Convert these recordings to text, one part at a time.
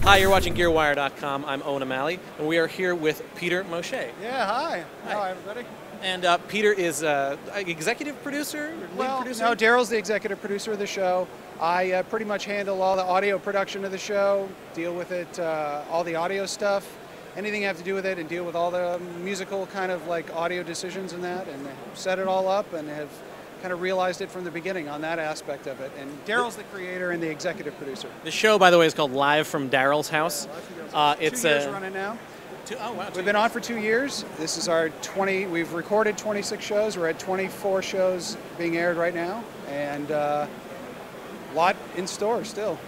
Hi, you're watching GearWire.com. I'm Owen O'Malley, and we are here with Peter Moshay. Yeah, hi. Hi. Hi, everybody. And Peter is executive producer, lead producer? No, Daryl's the executive producer of the show. I pretty much handle all the audio production of the show, deal with it, all the audio stuff, anything I have to do with it, and deal with all the musical kind of like audio decisions and that, and set it all up and have kind of realized it from the beginning on that aspect of it. And Daryl's the creator and the executive producer. The show, by the way, is called Live from Daryl's House. It's 2 years running now. Oh, wow. We've been on for 2 years. This is our we've recorded 26 shows. We're at 24 shows being aired right now, and a lot in store still.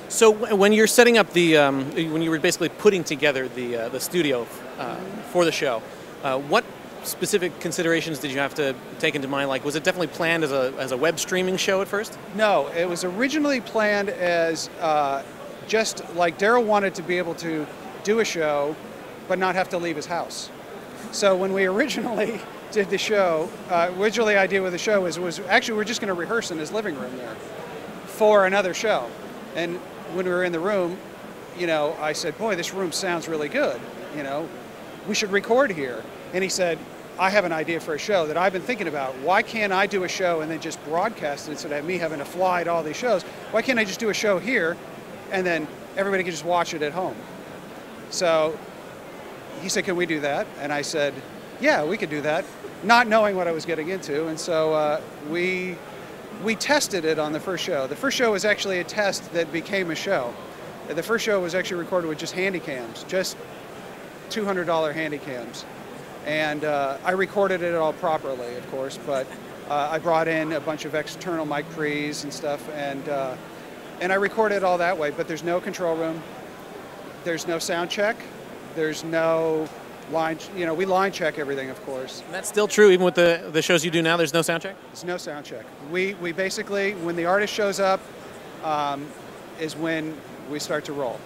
So when you're setting up when you were basically putting together the studio for the show, what specific considerations did you have to take into mind? Like, was it definitely planned as a web streaming show at first? No, it was originally planned as just like Daryl wanted to be able to do a show but not have to leave his house. So when we originally did the show, originally the idea with the show was actually we're just going to rehearse in his living room there for another show. And when we were in the room, you know, I said, boy, this room sounds really good. You know, we should record here. And he said, I have an idea for a show that I've been thinking about. Why can't I do a show and then just broadcast it instead of me having to fly to all these shows? Why can't I just do a show here and then everybody can just watch it at home? So he said, can we do that? And I said, yeah, we could do that, not knowing what I was getting into. And so we tested it on the first show. The first show was actually a test that became a show. The first show was actually recorded with just handy cams, just $200 handy cams. And I recorded it all properly, of course, but I brought in a bunch of external mic pre's and stuff, and I recorded it all that way. But there's no control room, there's no sound check, there's no line. You know, we line check everything, of course. And that's still true, even with the shows you do now. There's no sound check. There's no sound check. We basically, when the artist shows up, is when we start to roll.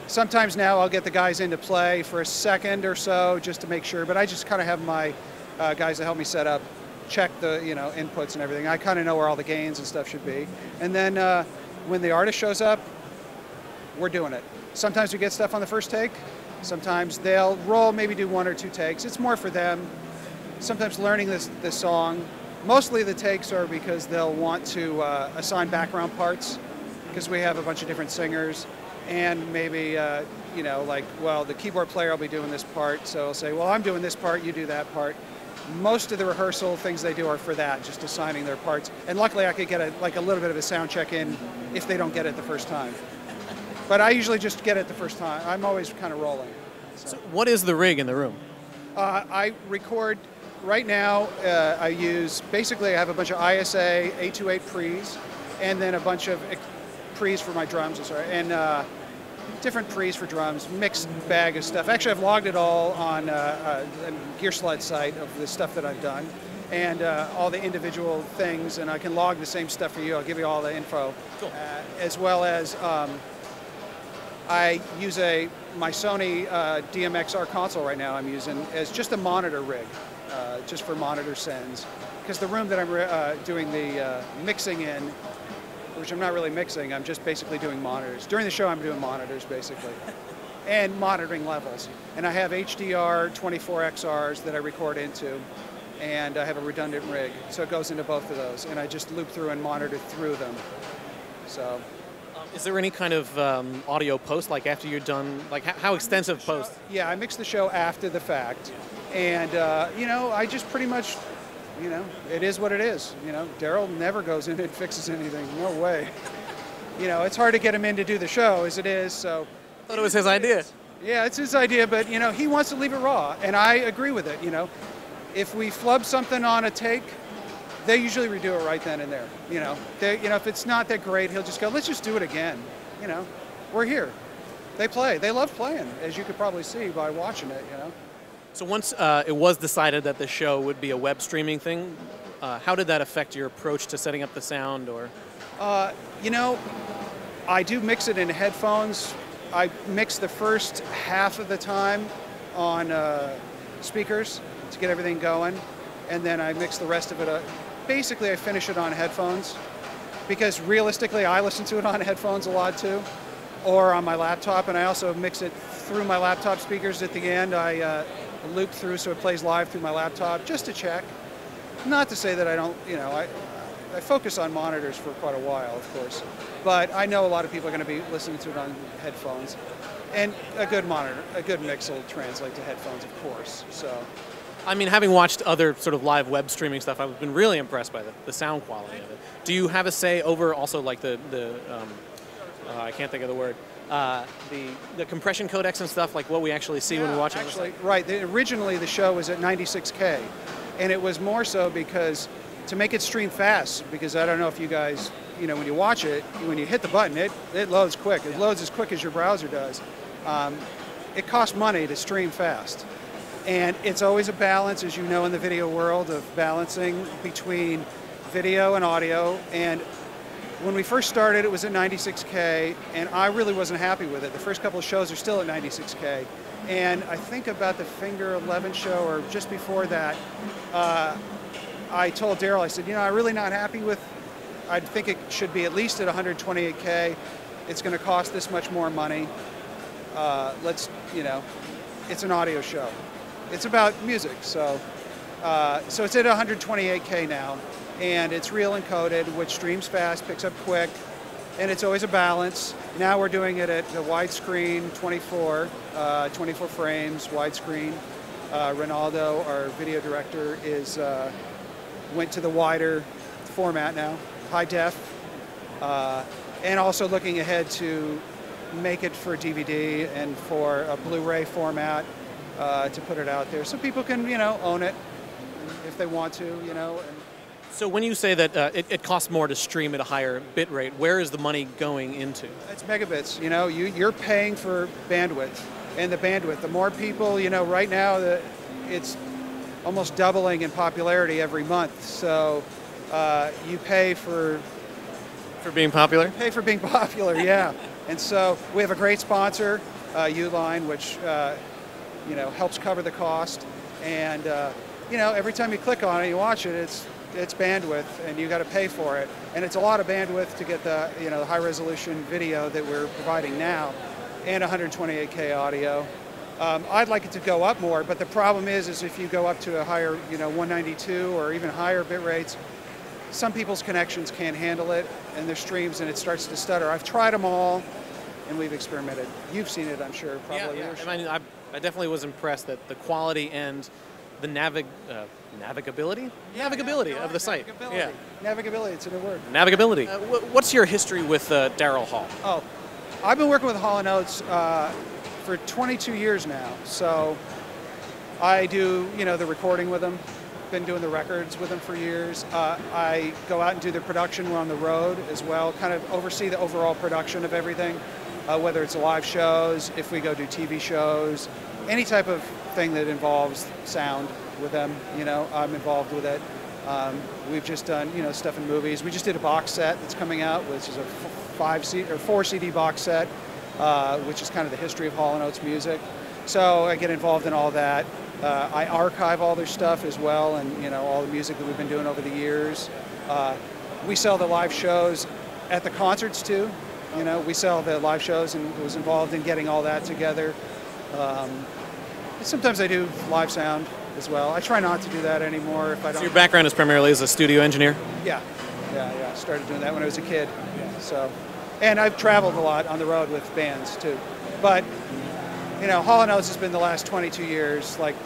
Sometimes now I'll get the guys in to play for a second or so just to make sure, but I just kind of have my guys that help me set up, check the inputs and everything. I kind of know where all the gains and stuff should be. And then when the artist shows up, we're doing it. Sometimes we get stuff on the first take. Sometimes they'll roll, maybe do 1 or 2 takes. It's more for them. Sometimes learning this song. Mostly the takes are because they'll want to assign background parts because we have a bunch of different singers. And maybe, like, well, the keyboard player will be doing this part, so I'll say, well, I'm doing this part, you do that part. Most of the rehearsal things they do are for that, just assigning their parts. And luckily I could get a little bit of a sound check in if they don't get it the first time. But I usually just get it the first time. I'm always kind of rolling. So what is the rig in the room? I record, right now, I have a bunch of ISA 828 pre's, and then a bunch of pre's for my drums, and different pre's for drums, mixed bag of stuff. Actually, I've logged it all on a GearSled site of the stuff that I've done, and all the individual things, and I can log the same stuff for you. I'll give you all the info. Cool. As well as I use my Sony DMXR console right now I'm using as just a monitor rig, just for monitor sends, because the room that I'm doing the mixing in, which I'm not really mixing, I'm just basically doing monitors. During the show, I'm doing monitors, basically, and monitoring levels. And I have HDR 24 XRs that I record into, and I have a redundant rig, so it goes into both of those, and I just loop through and monitor through them. So, is there any kind of audio post, like after you're done, like how extensive post? Yeah, I mix the show after the fact, and I just pretty much, it is what it is. Daryl never goes in and fixes anything. No way. It's hard to get him in to do the show as it is. So I thought it was his idea. Yeah, it's his idea, but he wants to leave it raw, and I agree with it. If we flub something on a take, they usually redo it right then and there. If it's not that great, he'll just go, let's just do it again. We're here. They play. They love playing, as you could probably see by watching it. So once it was decided that the show would be a web streaming thing, how did that affect your approach to setting up the sound? Or, I do mix it in headphones. I mix the first half of the time on speakers to get everything going, and then I mix the rest of it. Basically, I finish it on headphones because realistically, I listen to it on headphones a lot too. or on my laptop, and I also mix it through my laptop speakers at the end. I loop through so it plays live through my laptop just to check. Not to say that I don't, I focus on monitors for quite a while, of course, but I know a lot of people are going to be listening to it on headphones, and a good monitor, a good mix will translate to headphones, of course. So, I mean, having watched other sort of live web streaming stuff, I've been really impressed by the sound quality of it. Do you have a say over also like the I can't think of the word, the compression codecs and stuff, like what we actually see when we're watching? Actually, right. Originally, the show was at 96K, and it was more so because to make it stream fast, because I don't know if you guys, when you watch it, when you hit the button, it loads quick. It loads as quick as your browser does. It costs money to stream fast. And it's always a balance, as you know, in the video world, of balancing between video and audio. And when we first started, it was at 96K, and I really wasn't happy with it. The first couple of shows are still at 96K. And I think about the Finger 11 show, or just before that, I told Daryl, I said, I'm really not happy with, I think it should be at least at 128K. It's going to cost this much more money. It's an audio show. It's about music, so it's at 128K now, and it's real encoded, which streams fast, picks up quick, and it's always a balance. Now we're doing it at the widescreen, 24 frames, widescreen. Ronaldo, our video director, went to the wider format now, high def, and also looking ahead to make it for DVD and for a Blu-ray format to put it out there so people can, own it if they want to, And so when you say that it costs more to stream at a higher bit rate, where is the money going into? It's megabits. You're paying for bandwidth, and the more people, right now it's almost doubling in popularity every month. So you pay for being popular. Pay for being popular, yeah. And so we have a great sponsor, Uline, which helps cover the cost. And every time you click on it, you watch it, it's bandwidth, and you got to pay for it. And it's a lot of bandwidth to get the the high resolution video that we're providing now, and 128K audio. I'd like it to go up more, but the problem is if you go up to a higher, 192 or even higher bit rates, some people's connections can't handle it, and their streams, and it starts to stutter. I've tried them all, and we've experimented. You've seen it, I'm sure, probably. Yeah. I definitely was impressed that the quality and the navigability of the site. Yeah, navigability. It's a new word. Navigability. What's your history with Daryl Hall? Oh, I've been working with Hall & Oats for 22 years now. So I do, the recording with them. Been doing the records with them for years. I go out and do the production. We're on the road as well, kind of oversee the overall production of everything, whether it's live shows, if we go do TV shows, any type of thing that involves sound with them, I'm involved with it. We've just done, stuff in movies. We just did a box set that's coming out, which is a 4 CD box set, which is kind of the history of Hall & Oats music. So I get involved in all that. I archive all their stuff as well, and all the music that we've been doing over the years. We sell the live shows at the concerts too. We sell the live shows, and was involved in getting all that together. Sometimes I do live sound as well. I try not to do that anymore if I don't. So your background is primarily as a studio engineer? Yeah. I started doing that when I was a kid. So, and I've traveled a lot on the road with bands too. But Hall & Oats has been the last 22 years, like,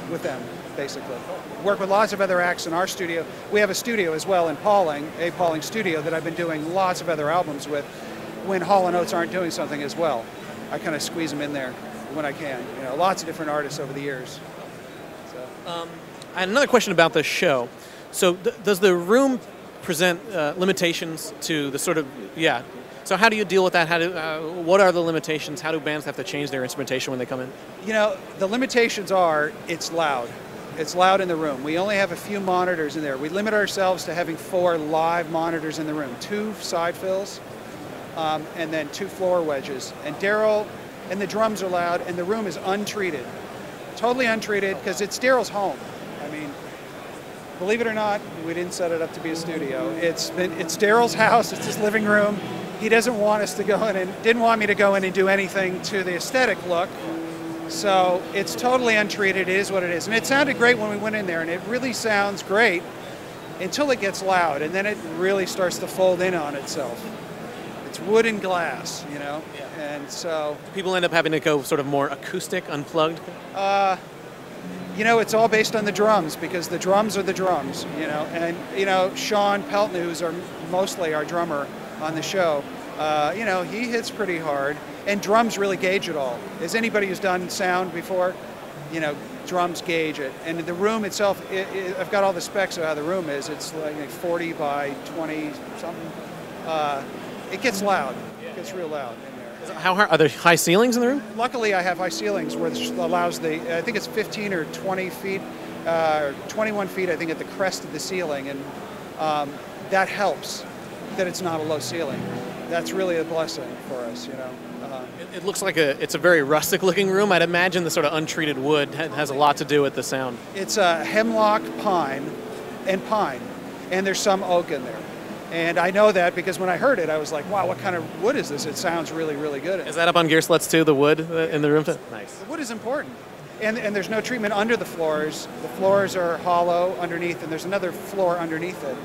with them, basically. Work with lots of other acts in our studio. We have a studio as well in Pauling, a Pauling studio that I've been doing lots of other albums with when Hall & Oats aren't doing something as well. I kind of squeeze them in there when I can. Lots of different artists over the years. So. I had another question about the show. So does the room present limitations to the sort of, So how do you deal with that? What are the limitations? How do bands have to change their instrumentation when they come in? The limitations are it's loud. It's loud in the room. We only have a few monitors in there. We limit ourselves to having 4 live monitors in the room, 2 side fills, and then 2 floor wedges. And Daryl and the drums are loud, and the room is untreated, totally untreated, because it's Daryl's home. I mean, believe it or not, we didn't set it up to be a studio. It's Daryl's house. It's his living room. he doesn't want us to go in and didn't want me to go in and do anything to the aesthetic look. So it's totally untreated. It is what it is. And it sounded great when we went in there, and it really sounds great until it gets loud, and then it really starts to fold in on itself. It's wood and glass, you know, and so... People end up having to go sort of more acoustic, unplugged? You know, it's all based on the drums, because the drums are the drums, you know, and, you know, Sean Pelton, who's mostly our drummer on the show, you know, he hits pretty hard, and drums really gauge it all. As anybody who's done sound before, you know, drums gauge it. And the room itself, I've got all the specs of how the room is. It's like 40 by 20 something. It gets loud. It gets real loud in there. How high, are there high ceilings in the room? Luckily, I have high ceilings, which allows I think it's 15 or 20 feet, 21 feet, I think, at the crest of the ceiling. And that helps that it's not a low ceiling. That's really a blessing for us, you know. It looks like it's a very rustic looking room. I'd imagine the sort of untreated wood has a lot to do with the sound. It's a hemlock, pine, and there's some oak in there. And I know that because when I heard it, I was like, wow, what kind of wood is this? It sounds really, really good. Is that up on Gear Sluts too, the wood in the room? Nice. The wood is important. And there's no treatment under the floors. The floors are hollow underneath, and there's another floor underneath it.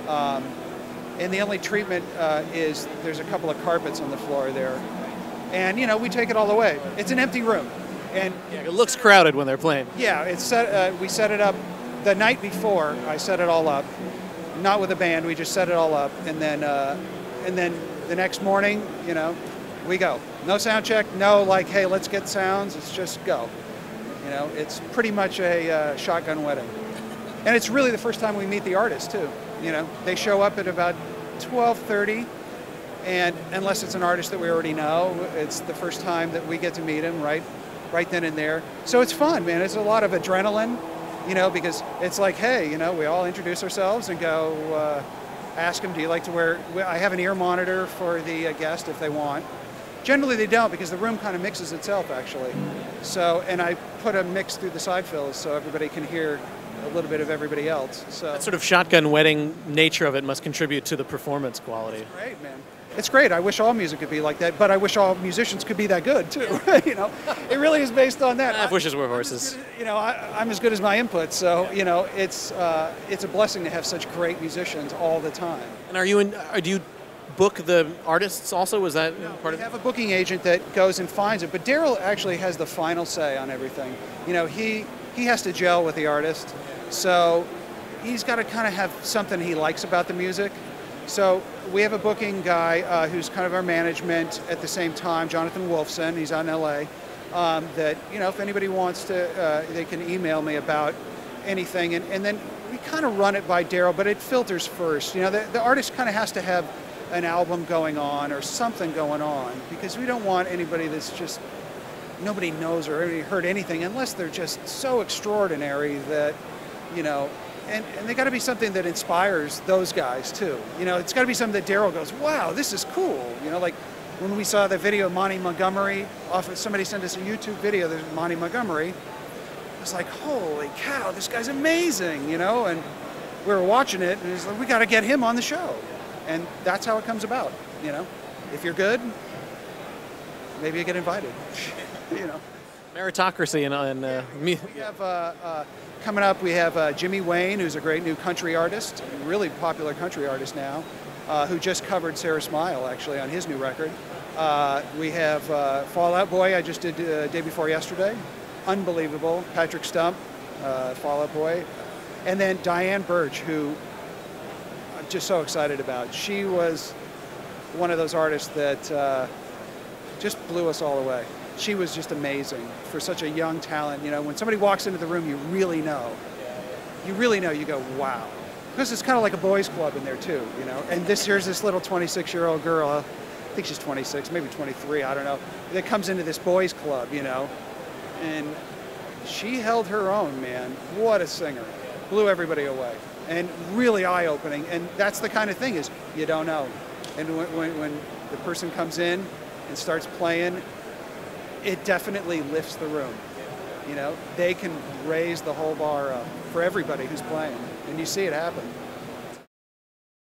And the only treatment is there's a couple of carpets on the floor there. And, you know, we take it all away. It's an empty room. And yeah, it looks crowded when they're playing. Yeah, we set it up the night before. I set it all up, not with a band. We just set it all up, and then the next morning, you know, we go. No sound check. No, like, hey, let's get sounds. It's just go. You know, it's pretty much a shotgun wedding, and it's really the first time we meet the artist too. You know, they show up at about 12:30. And unless it's an artist that we already know, it's the first time that we get to meet him right then and there. So it's fun, man. It's a lot of adrenaline, you know, because it's like, hey, you know, we all introduce ourselves and go ask them, do you like to wear... I have an ear monitor for the guest if they want. Generally they don't, because the room kind of mixes itself, actually. So, and I put a mix through the side fills so everybody can hear a little bit of everybody else. So that sort of shotgun wedding nature of it must contribute to the performance quality. It's great, man. It's great. I wish all music could be like that, but I wish all musicians could be that good too. You know, it really is based on that. Wishes were horses. You know, I'm as good as my input, so you know, it's a blessing to have such great musicians all the time. And do you book the artists also? Was that part of it? We have a booking agent that goes and finds it, but Daryl actually has the final say on everything. You know, he has to gel with the artist, so he's got to kind of have something he likes about the music. So we have a booking guy who's kind of our management at the same time, Jonathan Wolfson. He's out in LA. That, you know, if anybody wants to, they can email me about anything. And then we kind of run it by Daryl, but it filters first. You know, the artist kind of has to have an album going on or something going on, because we don't want anybody that's just, nobody knows or already heard anything, unless they're just so extraordinary that, you know, and they got to be something that inspires those guys too. You know, it's got to be something that Daryl goes, wow, this is cool. You know, like when we saw the video of Monty Montgomery, somebody sent us a YouTube video, there's Monty Montgomery. It was like, holy cow, this guy's amazing, you know, and we were watching it, and it's like, we got to get him on the show. And that's how it comes about, you know. If you're good, maybe you get invited, you know. Meritocracy and we have coming up, we have Jimmy Wayne, who's a great new country artist, a really popular country artist now, who just covered Sarah Smile actually on his new record. We have Fall Out Boy, I just did day before yesterday, unbelievable. Patrick Stump, Fall Out Boy, and then Diane Birch, who I'm just so excited about. She was one of those artists that just blew us all away. She was just amazing for such a young talent. You know, when somebody walks into the room, you really know. You really know. You go, wow. Because it's kind of like a boys' club in there too, you know. And here's this little 26-year-old girl. I think she's 26, maybe 23. I don't know. That comes into this boys' club, you know, and she held her own, man. What a singer! Blew everybody away, and really eye-opening. And that's the kind of thing, is you don't know. And when the person comes in and starts playing, it definitely lifts the room. You know, they can raise the whole bar up for everybody who's playing, and you see it happen.